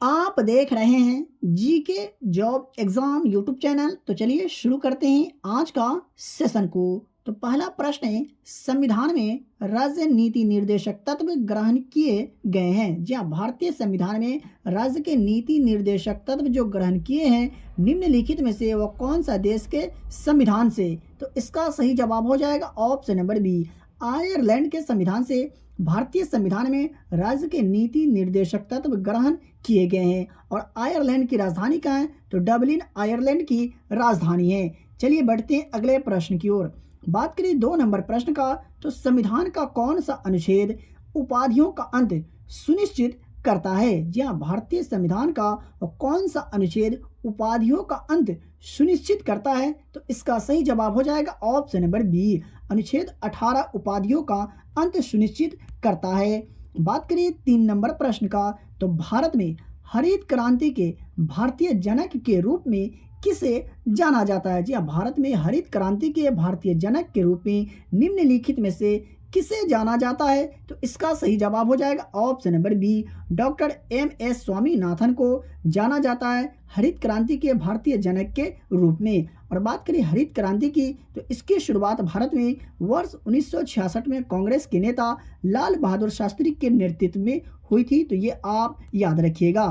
आप देख रहे हैं GK job exam YouTube channel. तो चलिए शुरू करते हैं आज का सेशन को। तो पहला प्रश्न है, संविधान में राज्य नीति निर्देशक तत्व ग्रहण किए गए हैं। जी हाँ, भारतीय संविधान में राज्य के नीति निर्देशक तत्व जो ग्रहण किए हैं निम्नलिखित में से वह कौन सा देश के संविधान से। तो इसका सही जवाब हो जाएगा ऑप्शन नंबर बी, आयरलैंड के संविधान से भारतीय संविधान में राज्य के नीति निर्देशक तत्व ग्रहण किए गए हैं। और आयरलैंड की राजधानी कहाँ है? तो डबलिन आयरलैंड की राजधानी है। चलिए बढ़ते हैं अगले प्रश्न की ओर। बात करें 2 नंबर प्रश्न का, तो संविधान का कौन सा अनुच्छेद उपाधियों का अंत सुनिश्चित करता है? जी हाँ, भारतीय संविधान का कौन सा अनुच्छेद उपाधियों का अंत सुनिश्चित करता है? तो इसका सही जवाब हो जाएगा ऑप्शन नंबर बी, अनुच्छेद 18 उपाधियों का अंत सुनिश्चित करता है। बात करें 3 नंबर प्रश्न का, तो भारत में हरित क्रांति के भारतीय जनक के रूप में किसे जाना जाता है? जी हाँ, भारत में हरित क्रांति के भारतीय जनक के रूप में निम्नलिखित में से किसे जाना जाता है? तो इसका सही जवाब हो जाएगा option number B, doctor MS. Swaminathan को जाना जाता है हरित क्रांति के भारतीय जनक के रूप में। और बात करें हरित क्रांति की, तो इसकी शुरुआत भारत में वर्ष 1966 में कांग्रेस के नेता लाल बहादुर शास्त्री के नेतृत्व में हुई थी। तो ये आप याद रखिएगा।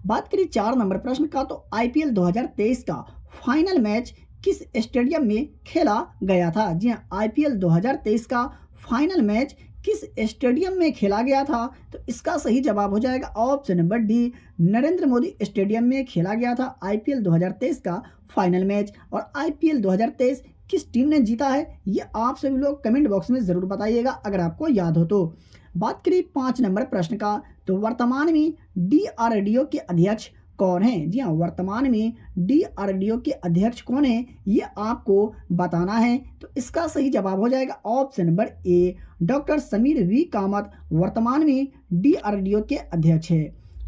बात करें 4 नंबर प्रश्न का, तो आईपीएल 2023 का फाइनल मैच किस स्टेडियम में खेला गया था? जी हाँ, आईपीएल 2023 का फाइनल मैच किस स्टेडियम में खेला गया था? तो इसका सही जवाब हो जाएगा option number D, Narendra Modi stadium में खेला गया था आईपीएल 2023 का फाइनल मैच। और आईपीएल 2023 किस टीम ने जीता है ये आप सभी लोग कमेंट बॉक्स में ज़रूर बताइएगा अगर आपको याद हो तो। बात करें 5 नंबर प्रश्न का, तो वर्तमान में डीआरडीओ के अध्यक्ष कौन है? जी हाँ, वर्तमान में डीआरडीओ के अध्यक्ष कौन है ये आपको बताना है। तो इसका सही जवाब हो जाएगा option number A, doctor Sameer V Kamat वर्तमान में डीआरडीओ के अध्यक्ष है।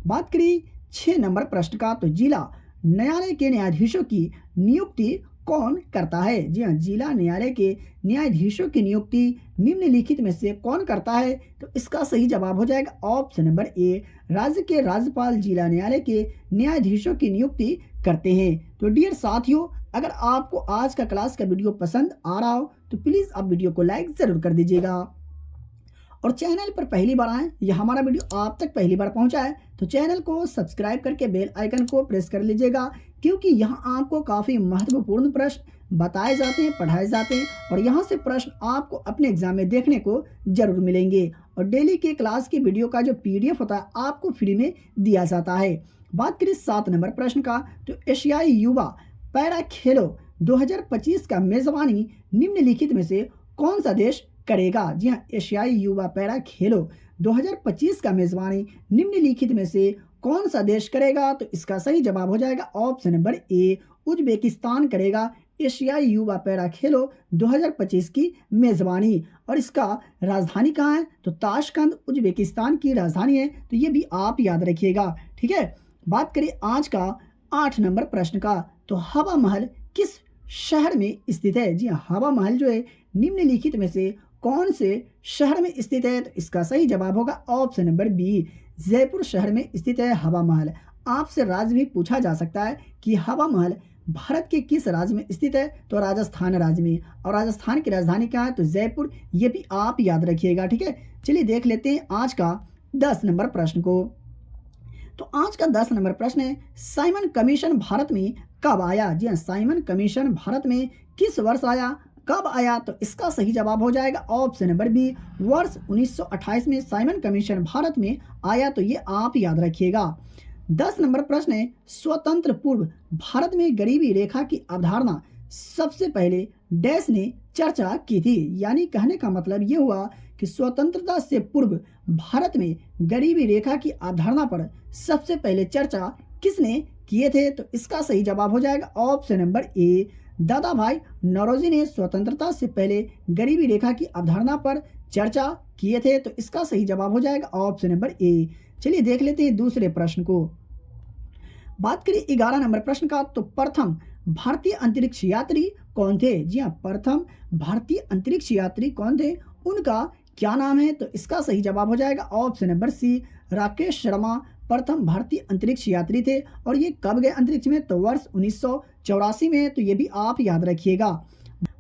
बात करें 6 नंबर प्रश्न का, तो जिला न्यायालय के न्यायाधीशों की नियुक्ति कौन करता है? जी हाँ, जिला न्यायालय के न्यायाधीशों की नियुक्ति निम्नलिखित में से कौन करता है? तो इसका सही जवाब हो जाएगा ऑप्शन नंबर ए, राज्य के राज्यपाल जिला न्यायालय के न्यायाधीशों की नियुक्ति करते हैं। तो डियर साथियों, अगर आपको आज का क्लास का वीडियो पसंद आ रहा हो तो प्लीज़ आप वीडियो को लाइक ज़रूर कर दीजिएगा। और चैनल पर पहली बार आए या हमारा वीडियो आप तक पहली बार पहुंचा है तो चैनल को सब्सक्राइब करके बेल आइकन को प्रेस कर लीजिएगा, क्योंकि यहाँ आपको काफ़ी महत्वपूर्ण प्रश्न बताए जाते हैं, पढ़ाए जाते हैं और यहाँ से प्रश्न आपको अपने एग्जाम में देखने को जरूर मिलेंगे। और डेली के क्लास की वीडियो का जो PDF होता है आपको फ्री में दिया जाता है। बात करें 7 नंबर प्रश्न का, तो एशियाई युवा पैरा खेलो 2025 का मेजबानी निम्नलिखित में से कौन सा देश करेगा? जी हाँ, एशियाई युवा पैरा खेलो 2025 का मेजबानी निम्नलिखित में से कौन सा देश करेगा? तो इसका सही जवाब हो जाएगा ऑप्शन नंबर ए, उज्बेकिस्तान करेगा एशियाई युवा पैरा खेलो 2025 की मेजबानी। और इसका राजधानी कहाँ है? तो ताशकंद उज्बेकिस्तान की राजधानी है। तो ये भी आप याद रखिएगा, ठीक है। बात करें आज का 8 नंबर प्रश्न का, तो हवा महल किस शहर में स्थित है? जी हाँ, हवा महल जो है निम्नलिखित में से कौन से शहर में स्थित है? तो इसका सही जवाब होगा ऑप्शन नंबर बी, जयपुर शहर में स्थित है हवा महल। आपसे राज्य भी पूछा जा सकता है कि हवा महल भारत के किस राज्य में स्थित है? तो राजस्थान राज्य में। और राजस्थान की राजधानी क्या है? तो जयपुर। ये भी आप याद रखिएगा, ठीक है। चलिए देख लेते हैं आज का 10 नंबर प्रश्न को। तो आज का 10 नंबर प्रश्न है, साइमन कमीशन भारत में कब आया? जी हाँ, साइमन कमीशन भारत में किस वर्ष आया, कब आया? तो इसका सही जवाब हो जाएगा ऑप्शन नंबर बी, वर्ष 1928 में साइमन कमीशन भारत में आया। तो ये आप याद रखिएगा। 10 नंबर प्रश्न है, स्वतंत्र पूर्व भारत में गरीबी रेखा की अवधारणा सबसे पहले डैश ने चर्चा की थी। यानी कहने का मतलब ये हुआ कि स्वतंत्रता से पूर्व भारत में गरीबी रेखा की अवधारणा पर सबसे पहले चर्चा किसने किए थे? तो इसका सही जवाब हो जाएगा ऑप्शन नंबर ए, दादा भाई नौरोजी ने स्वतंत्रता से पहले गरीबी रेखा की अवधारणा पर चर्चा किए थे। तो इसका सही जवाब हो जाएगा ऑप्शन नंबर ए। चलिए देख लेते हैं दूसरे प्रश्न को। बात करें 11 नंबर प्रश्न का, तो प्रथम भारतीय अंतरिक्ष यात्री कौन थे? जी हाँ, प्रथम भारतीय अंतरिक्ष यात्री कौन थे, उनका क्या नाम है? तो इसका सही जवाब हो जाएगा option number C, Rakesh Sharma प्रथम भारतीय अंतरिक्ष यात्री थे और ये कब गए अंतरिक्ष में, तो वर्ष 1984 में, तो ये भी आप याद रखिएगा।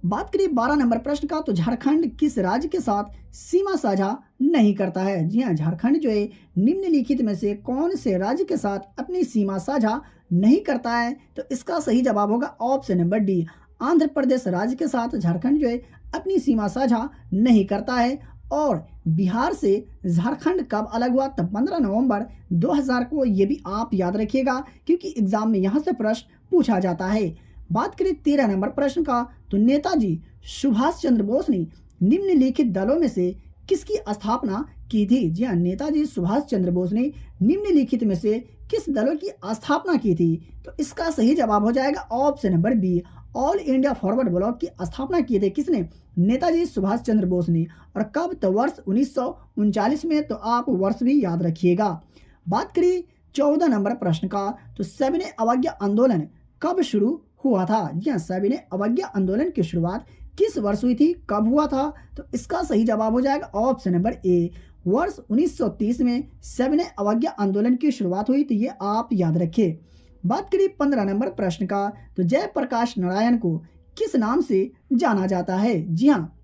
बात करिए 12 नंबर प्रश्न का, तो झारखंड किस राज्य के साथ सीमा साझा नहीं करता है। जी हाँ, झारखंड जो है निम्नलिखित में से कौन से राज्य के साथ अपनी सीमा साझा नहीं करता है, तो इसका सही जवाब होगा option number D, Andhra Pradesh राज्य के साथ झारखंड जो है अपनी सीमा साझा नहीं करता है। और बिहार से झारखंड कब अलग हुआ, तब 15 नवंबर 2000 को, ये भी आप याद रखिएगा क्योंकि एग्जाम में यहाँ से प्रश्न पूछा जाता है। बात करें 13 नंबर प्रश्न का, तो नेताजी सुभाष चंद्र बोस ने निम्नलिखित दलों में से किसकी स्थापना की थी। जी हाँ, नेताजी सुभाष चंद्र बोस ने निम्नलिखित में से किस दलों की स्थापना की थी, तो इसका सही जवाब हो जाएगा option number B, All India Forward Bloc की स्थापना किए थे किसने, नेताजी सुभाष चंद्र बोस ने। और कब, तो वर्ष 1939 में, तो आप वर्ष भी याद रखिएगा। बात करिए 14 नंबर प्रश्न का, तो सविनय अवज्ञा आंदोलन कब शुरू हुआ था। जी हाँ, सविनय अवज्ञा आंदोलन की शुरुआत किस वर्ष हुई थी, कब हुआ था, तो इसका सही जवाब हो जाएगा ऑप्शन नंबर ए, वर्ष 1930 में सविनय अवज्ञा आंदोलन की शुरुआत हुई, तो ये आप याद रखिए। बात करिए 15 नंबर प्रश्न का, तो जयप्रकाश नारायण को किस नाम से जाना जाता है। जी हाँ,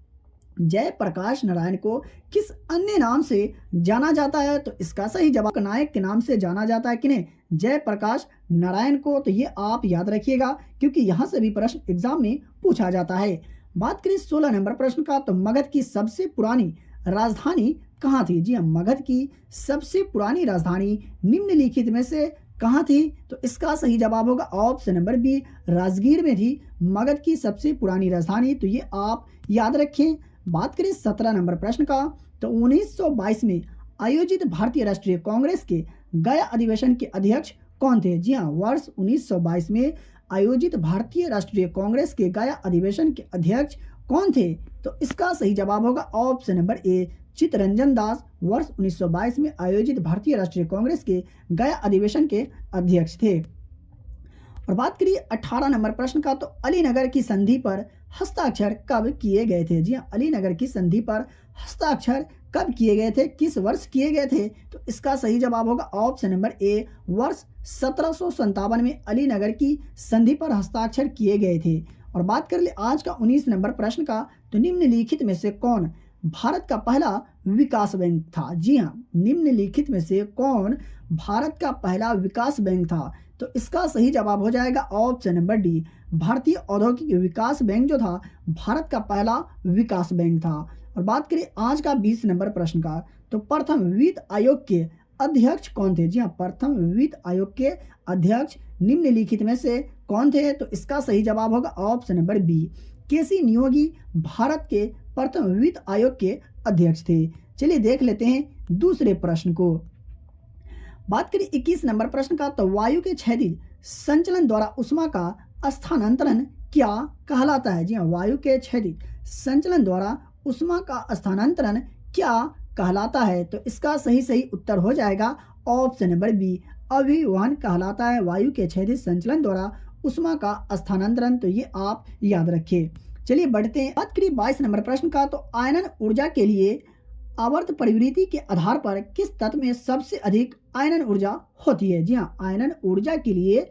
जयप्रकाश नारायण को किस अन्य नाम से जाना जाता है, तो इसका सही जवाब नायक के नाम से जाना जाता है किन्हें, जयप्रकाश नारायण को, तो ये आप याद रखिएगा क्योंकि यहाँ से भी प्रश्न एग्जाम में पूछा जाता है। बात करें 16 नंबर प्रश्न का, तो मगध की सबसे पुरानी राजधानी कहाँ थी। जी हाँ, मगध की सबसे पुरानी राजधानी निम्नलिखित में से कहाँ थी, तो इसका सही जवाब होगा ऑप्शन नंबर बी, राजगीर में थी मगध की सबसे पुरानी राजधानी, तो ये आप याद रखें। बात करें 17 नंबर प्रश्न का, तो 1922 में आयोजित भारतीय राष्ट्रीय कांग्रेस के गया अधिवेशन के अध्यक्ष कौन थे। जी हाँ, वर्ष 1922 में आयोजित भारतीय राष्ट्रीय कांग्रेस के गया अधिवेशन के अध्यक्ष कौन थे, तो इसका सही जवाब होगा ऑप्शन नंबर ए, चित्तरंजन दास वर्ष 1922 में आयोजित भारतीय राष्ट्रीय कांग्रेस के गया अधिवेशन के अध्यक्ष थे। और बात करिए 18 नंबर प्रश्न का, तो अलीनगर की संधि पर हस्ताक्षर कब किए गए थे। जी हाँ, अलीनगर की संधि पर हस्ताक्षर कब किए गए थे, किस वर्ष किए गए थे, तो इसका सही जवाब होगा ऑप्शन नंबर ए, वर्ष 1757 में अलीनगर की संधि पर हस्ताक्षर किए गए थे। और बात कर ले आज का 19 नंबर प्रश्न का, तो निम्नलिखित में से कौन भारत का पहला विकास बैंक था। जी हाँ, निम्नलिखित में से कौन भारत का पहला विकास बैंक था, तो इसका सही जवाब हो जाएगा ऑप्शन नंबर डी, भारतीय औद्योगिक विकास बैंक जो था भारत का पहला विकास बैंक था। और बात करें आज का 20 नंबर प्रश्न का, तो प्रथम वित्त आयोग के अध्यक्ष कौन थे। जी हाँ, प्रथम वित्त आयोग के अध्यक्ष निम्नलिखित में से कौन थे, तो इसका सही जवाब होगा ऑप्शन नंबर बी, केसी नियोगी भारत के प्रथम वित्त आयोग के अध्यक्ष थे। चलिए देख लेते हैं दूसरे प्रश्न को। बात करें 21 नंबर प्रश्न का, तो वायु के क्षैतिज संचलन द्वारा उष्मा का स्थानांतरण क्या कहलाता है। जी हाँ, वायु के क्षैतिज संचलन द्वारा उष्मा का स्थानांतरण क्या कहलाता है, तो इसका सही उत्तर हो जाएगा ऑप्शन नंबर बी, अभिवहन कहलाता है वायु के क्षैतिज संचलन द्वारा उष्मा का स्थानांतरण, तो ये आप याद रखिए। चलिए बढ़ते हैं। बात करिए 22 नंबर प्रश्न का, तो आयनन ऊर्जा के लिए आवर्त परिवृत्ति के आधार पर किस तत्व में सबसे अधिक आयनन ऊर्जा होती है। जी हाँ, आयनन ऊर्जा के लिए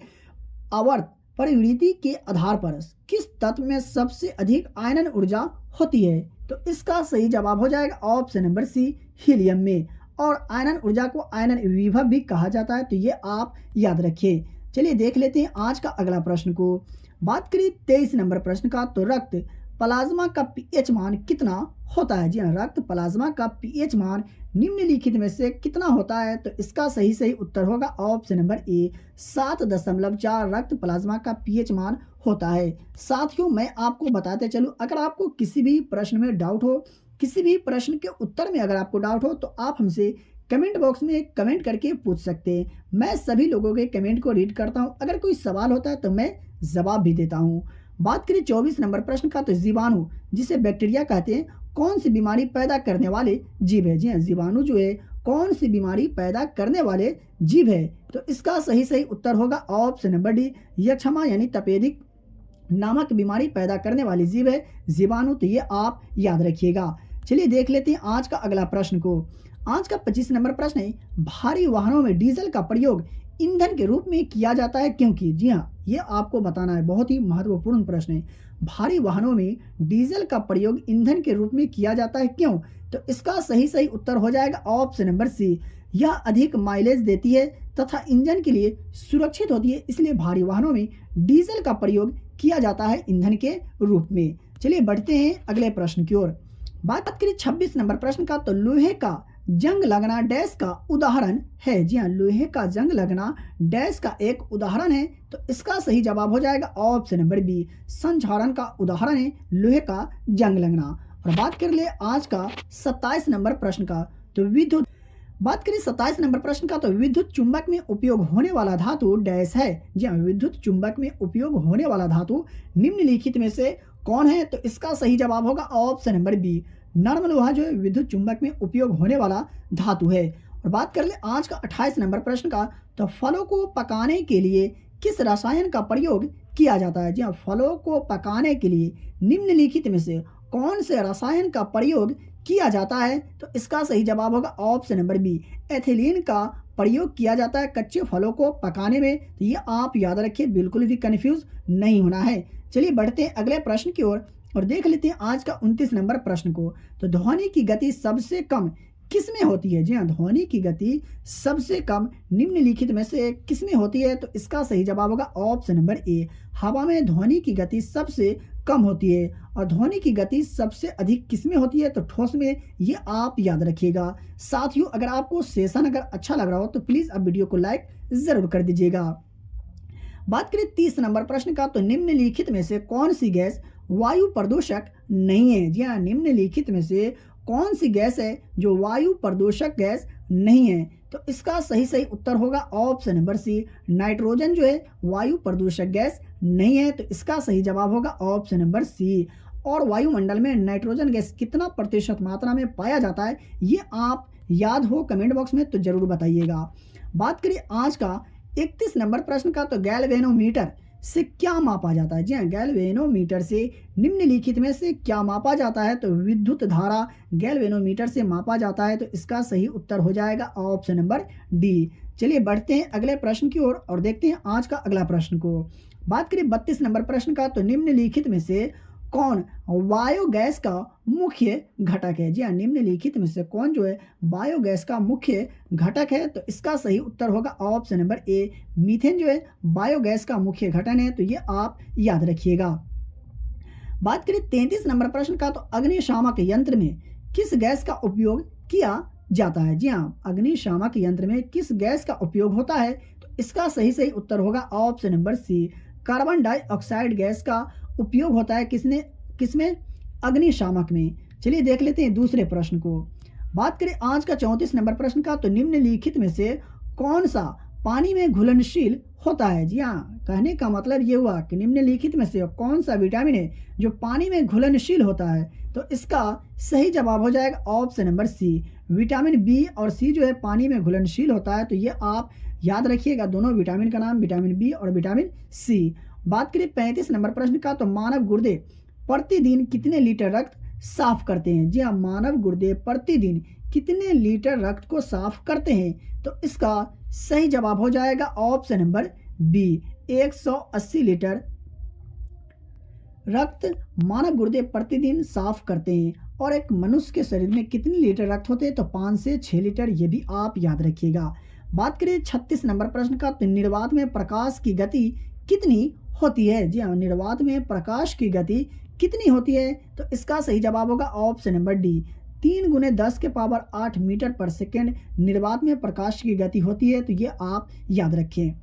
आवर्त परिवृत्ति के आधार पर किस तत्व में सबसे अधिक आयनन ऊर्जा होती है, तो इसका सही जवाब हो जाएगा ऑप्शन नंबर सी, हीलियम में। और आयनन ऊर्जा को आयनन विभव भी कहा जाता है, तो ये आप याद रखिए। चलिए देख लेते हैं आज का अगला प्रश्न को। बात करिए 23 नंबर प्रश्न का, तो रक्त प्लाज्मा का पीएच मान कितना होता है। जी हाँ, रक्त प्लाज्मा का पीएच मान निम्नलिखित में से कितना होता है, तो इसका सही उत्तर होगा ऑप्शन नंबर ए, 7.4 रक्त प्लाज्मा का पीएच मान होता है। साथियों, मैं आपको बताते चलूं, अगर आपको किसी भी प्रश्न में डाउट हो, किसी भी प्रश्न के उत्तर में अगर आपको डाउट हो, तो आप हमसे कमेंट बॉक्स में कमेंट करके पूछ सकते हैं। मैं सभी लोगों के कमेंट को रीड करता हूं, अगर कोई सवाल होता है तो मैं जवाब भी देता हूं। बात करें 24 नंबर प्रश्न का, तो जीवाणु जिसे बैक्टीरिया कहते हैं कौन सी बीमारी पैदा करने वाले जीव है। जी हाँ, जीवाणु जो है कौन सी बीमारी पैदा करने वाले जीव है, तो इसका सही उत्तर होगा ऑप्शन नंबर डी, यक्षमा यानी तपेदिक नामक बीमारी पैदा करने वाली जीव है जीवाणु, तो ये आप याद रखिएगा। चलिए देख लेते हैं आज का अगला प्रश्न को। आज का 25 नंबर प्रश्न है, भारी वाहनों में डीजल का प्रयोग ईंधन के रूप में किया जाता है क्योंकि? जी हाँ, ये आपको बताना है, बहुत ही महत्वपूर्ण प्रश्न है। भारी वाहनों में डीजल का प्रयोग ईंधन के रूप में किया जाता है क्यों? तो इसका सही उत्तर हो जाएगा ऑप्शन नंबर सी। यह अधिक माइलेज देती है तथा इंजन के लिए सुरक्षित होती है, इसलिए भारी वाहनों में डीजल का प्रयोग किया जाता है ईंधन के रूप में। चलिए बढ़ते हैं अगले प्रश्न की ओर। बात करें 26 नंबर प्रश्न का, तो लोहे का जंग लगना डैश का उदाहरण है। जी हाँ, लोहे का जंग लगना डैश का एक उदाहरण है, तो इसका सही जवाब हो जाएगा ऑप्शन नंबर बी। संक्षारण का उदाहरण है लोहे का जंग लगना। और बात कर ले आज का 27 नंबर प्रश्न का, तो विद्युत बात करें 27 नंबर प्रश्न का, तो विद्युत चुंबक में उपयोग होने वाला धातु डैश है। जी हाँ, विद्युत चुंबक में उपयोग होने वाला धातु निम्नलिखित में से कौन है? तो इसका सही जवाब होगा ऑप्शन नंबर बी। नर्म लोहा जो है विद्युत चुंबक में उपयोग होने वाला धातु है। और बात कर ले आज का 28 नंबर प्रश्न का, तो फलों को पकाने के लिए किस रसायन का प्रयोग किया जाता है? जी हाँ, फलों को पकाने के लिए निम्नलिखित में से कौन से रसायन का प्रयोग किया जाता है? तो इसका सही जवाब होगा ऑप्शन नंबर बी। एथिलीन का प्रयोग किया जाता है कच्चे फलों को पकाने में, तो ये आप याद रखिए, बिल्कुल भी कंफ्यूज नहीं होना है। चलिए बढ़ते हैं अगले प्रश्न की ओर और देख लेते हैं आज का 29 नंबर प्रश्न को। तो ध्वनि की गति सबसे कम किसमें होती है? जी हाँ, ध्वनि की गति सबसे कम निम्नलिखित में से किसमें होती है? तो इसका सही जवाब होगा ऑप्शन नंबर ए। हवा में ध्वनि की गति सबसे कम होती है। और ध्वनि की गति सबसे अधिक किसमें होती है? तो ठोस में, ये आप याद रखिएगा। साथियों, अगर आपको सेशन अगर अच्छा लग रहा हो तो प्लीज़ अब वीडियो को लाइक ज़रूर कर दीजिएगा। बात करें 30 नंबर प्रश्न का, तो निम्नलिखित में से कौन सी गैस वायु प्रदूषक नहीं है? जी हाँ, निम्नलिखित में से कौन सी गैस है जो वायु प्रदूषक गैस नहीं है? तो इसका सही उत्तर होगा ऑप्शन नंबर सी। नाइट्रोजन जो है वायु प्रदूषक गैस नहीं है, तो इसका सही जवाब होगा ऑप्शन नंबर सी। और वायुमंडल में नाइट्रोजन गैस कितना प्रतिशत मात्रा में पाया जाता है, ये आप याद हो कमेंट बॉक्स में तो जरूर बताइएगा। बात करिए आज का 31 नंबर प्रश्न का, तो गैल्वेनोमीटर से क्या मापा जाता है? जी हाँ, गैल्वेनोमीटर से निम्नलिखित में से क्या मापा जाता है? तो विद्युत धारा गैल्वेनोमीटर से मापा जाता है, तो इसका सही उत्तर हो जाएगा ऑप्शन नंबर डी। चलिए बढ़ते हैं अगले प्रश्न की ओर और देखते हैं आज का अगला प्रश्न को। बात करें 32 नंबर प्रश्न का, तो निम्नलिखित में से कौन बायोगैस का मुख्य घटक है? जी हाँ, निम्नलिखित में से कौन जो है बायोगैस का मुख्य घटक है? तो इसका सही उत्तर होगा ऑप्शन नंबर ए। मीथेन जो है बायोगैस का मुख्य घटक है, तो ये आप याद रखिएगा। बात करें 33 नंबर प्रश्न का, तो अग्निशामक यंत्र में किस गैस का उपयोग किया जाता है? जी हाँ, अग्निशामक यंत्र में किस गैस का उपयोग होता है? तो इसका सही उत्तर होगा option number C. Carbon dioxide gas का उपयोग होता है किसमें? अग्निशामक में। चलिए देख लेते हैं दूसरे प्रश्न को। बात करें आज का 34 नंबर प्रश्न का, तो निम्नलिखित में से कौन सा पानी में घुलनशील होता है? जी हाँ, कहने का मतलब ये हुआ कि निम्नलिखित में से कौन सा विटामिन है जो पानी में घुलनशील होता है? तो इसका सही जवाब हो जाएगा option number C. Vitamin B और सी जो है पानी में घुलनशील होता है, तो ये आप याद रखिएगा, दोनों विटामिन का नाम विटामिन बी और विटामिन सी। बात करें 35 नंबर प्रश्न का, तो मानव गुर्दे प्रतिदिन कितने लीटर रक्त साफ करते हैं? जी हाँ, मानव गुर्दे प्रतिदिन कितने लीटर रक्त को साफ करते हैं? तो इसका सही जवाब हो जाएगा ऑप्शन नंबर बी। 180 लीटर रक्त मानव गुर्दे प्रतिदिन साफ करते हैं। और एक मनुष्य के शरीर में कितने लीटर रक्त होते हैं? तो 5 से 6 लीटर, ये भी आप याद रखिएगा। बात करें 36 नंबर प्रश्न का, तो निर्वात में प्रकाश की गति कितनी होती है? जी हाँ, निर्वात में प्रकाश की गति कितनी होती है? तो इसका सही जवाब होगा ऑप्शन नंबर डी। 3 × 10⁸ मीटर पर सेकेंड निर्वात में प्रकाश की गति होती है, तो ये आप याद रखें।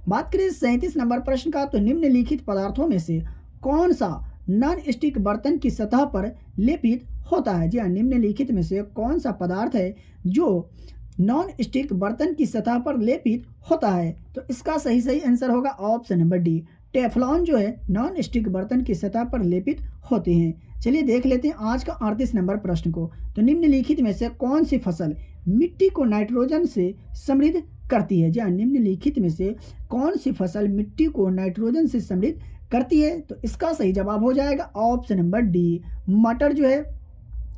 बात करें 37 नंबर प्रश्न का, तो निम्नलिखित पदार्थों में से कौन सा नॉन स्टिक बर्तन की सतह पर लेपित होता है? जी हाँ, निम्नलिखित में से कौन सा पदार्थ है जो नॉन स्टिक बर्तन की सतह पर लेपित होता है? तो इसका सही आंसर होगा ऑप्शन नंबर डी। टेफ्लॉन जो है नॉन स्टिक बर्तन की सतह पर लेपित होते हैं। चलिए देख लेते हैं आज का 38 नंबर प्रश्न को। तो निम्नलिखित में से कौन सी फसल मिट्टी को नाइट्रोजन से समृद्ध करती है? जी हाँ, निम्नलिखित में से कौन सी फसल मिट्टी को नाइट्रोजन से समृद्ध करती है? तो इसका सही जवाब हो जाएगा ऑप्शन नंबर डी। मटर जो है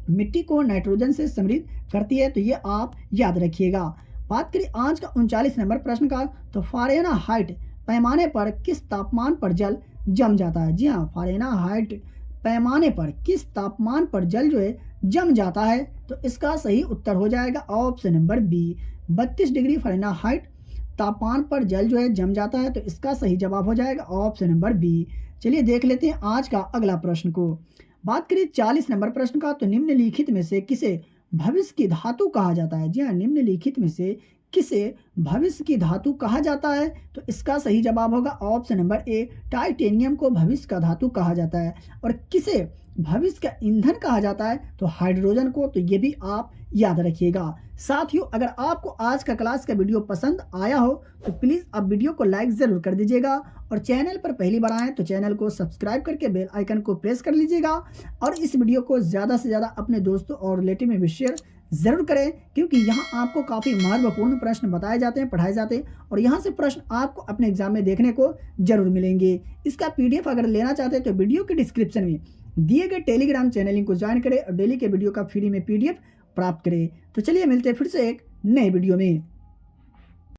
मिट्टी को नाइट्रोजन से समृद्ध करती है, तो ये आप याद रखिएगा। बात करें आज का 39 नंबर प्रश्न का, तो फ़ारेनहाइट पैमाने पर किस तापमान पर जल जम जाता है? जी हाँ, फ़ारेनहाइट पैमाने पर किस तापमान पर जल जो है जम जाता है? तो इसका सही उत्तर हो जाएगा option number B, 32 degree Fahrenheit तापमान पर जल जो है जम जाता है, तो इसका सही जवाब हो जाएगा ऑप्शन नंबर बी। चलिए देख लेते हैं आज का अगला प्रश्न को। बात करें 40 नंबर प्रश्न का, तो निम्नलिखित में से किसे भविष्य की धातु कहा जाता है? जी हाँ, निम्नलिखित में से किसे भविष्य की धातु कहा जाता है? तो इसका सही जवाब होगा ऑप्शन नंबर ए, टाइटेनियम को भविष्य का धातु कहा जाता है। और किसे भविष्य का ईंधन कहा जाता है? तो हाइड्रोजन को। तो ये भी आप याद रखिएगा। साथियों, अगर आपको आज का क्लास का वीडियो पसंद आया हो तो प्लीज़ आप वीडियो को लाइक ज़रूर कर दीजिएगा, और चैनल पर पहली बार आएँ तो चैनल को सब्सक्राइब करके बेल आइकन को प्रेस कर लीजिएगा, और इस वीडियो को ज़्यादा से ज़्यादा अपने दोस्तों और रिलेटिव में भी शेयर ज़रूर करें, क्योंकि यहाँ आपको काफ़ी महत्वपूर्ण प्रश्न बताए जाते हैं, पढ़ाए जाते हैं, और यहाँ से प्रश्न आपको अपने एग्जाम में देखने को जरूर मिलेंगे। इसका PDF अगर लेना चाहते हैं तो वीडियो के डिस्क्रिप्शन में दिए गए टेलीग्राम चैनल लिंक को ज्वाइन करें और डेली के वीडियो का फ्री में PDF प्राप्त करें। तो चलिए मिलते हैं फिर से एक नए वीडियो में।